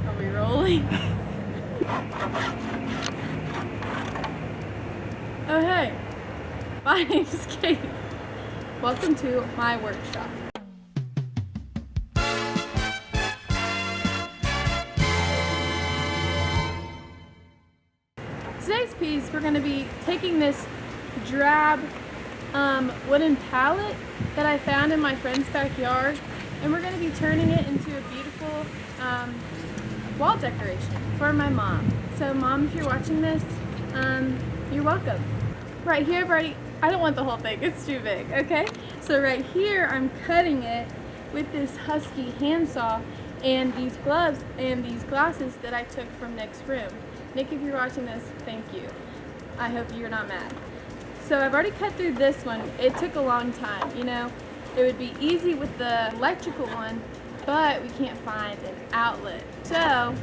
Are we rolling? Oh hey, my name's Kate. Welcome to my workshop. Today's piece, we're going to be taking this drab wooden pallet that I found in my friend's backyard, and we're going to be turning it into a beautiful wall decoration for my mom. So Mom, if you're watching this, you're welcome. Right here, I don't want the whole thing, it's too big, okay? So right here, I'm cutting it with this Husky handsaw and these gloves and these glasses that I took from Nick's room. Nick, if you're watching this, thank you. I hope you're not mad. So I've already cut through this one. It took a long time, you know. It would be easy with the electrical one, but we can't find an outlet. So,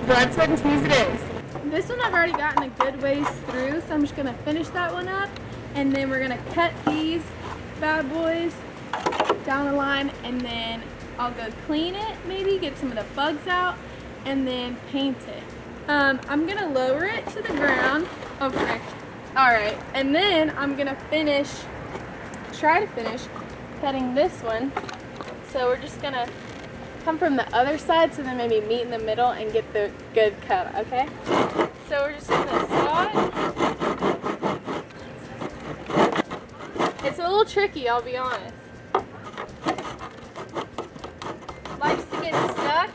blood, sweat, and tears it is. This one I've already gotten a good ways through, so I'm just gonna finish that one up, and then we're gonna cut these bad boys down the line, and then I'll go clean it, maybe get some of the bugs out, and then paint it. I'm gonna lower it to the ground. Okay. Alright, and then I'm gonna try to finish cutting this one. So we're just gonna come from the other side, so then maybe meet in the middle and get the good cut, okay? So we're just gonna saw it. It's a little tricky, I'll be honest. Likes to get stuck.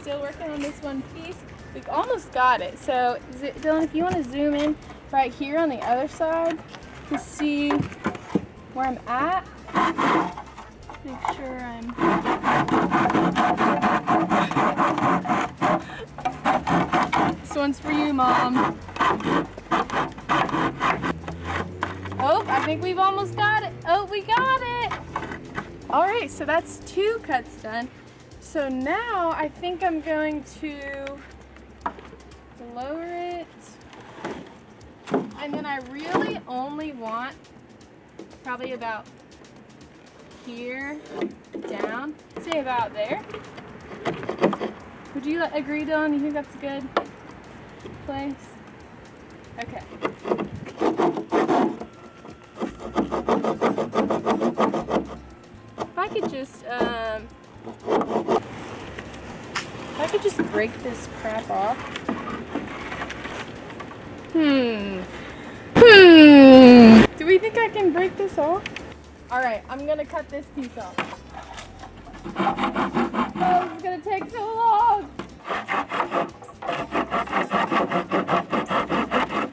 Still working on this one piece. We almost got it. So Dylan, if you want to zoom in right here on the other side to see where I'm at. Make sure I'm This one's for you, Mom. Oh, I think we've almost got it. Oh, we got it. Alright, so that's 2 cuts done. So now I think I'm going to lower it, and then I really only want probably about here down, say about there. Would you agree, Dylan? You think that's a good place? Okay. If I could just break this crap off. Do we think I can break this off? Alright, I'm gonna cut this piece off. Oh, this is gonna take so long.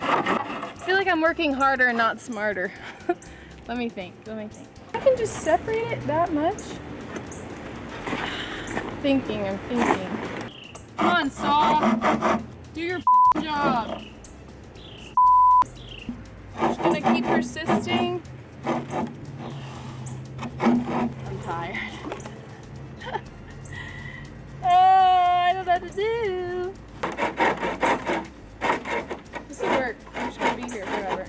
I feel like I'm working harder and not smarter. Let me think. I can just separate it that much. I'm thinking. Come on, saw. Do your job. Just gonna keep persisting. I'm tired. I don't know what to do. This will work. I'm just gonna be here forever.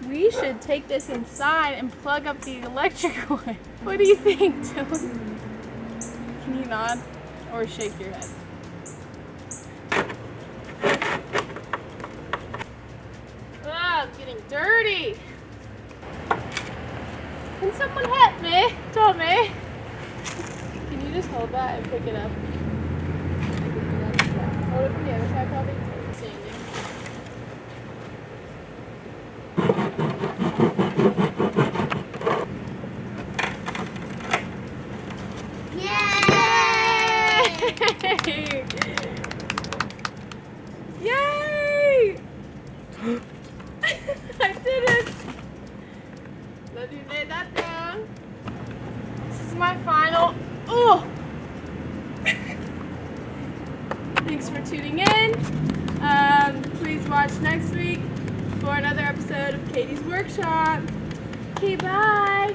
We should take this inside and plug up the electrical one. What do you think, Dylan? Can you nod or shake your head? Ah, it's getting dirty. Can someone help me? Tommy? Can you just hold that and pick it up? Hold it from the other side, probably. Yay! I did it! Love you made that down. This is my final. Oh! Thanks for tuning in. Please watch next week for another episode of Katie's Workshop. Okay, bye!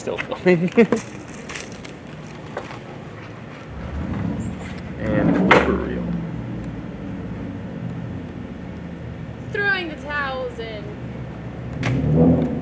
still filming. And blooper reel. Throwing the towels in.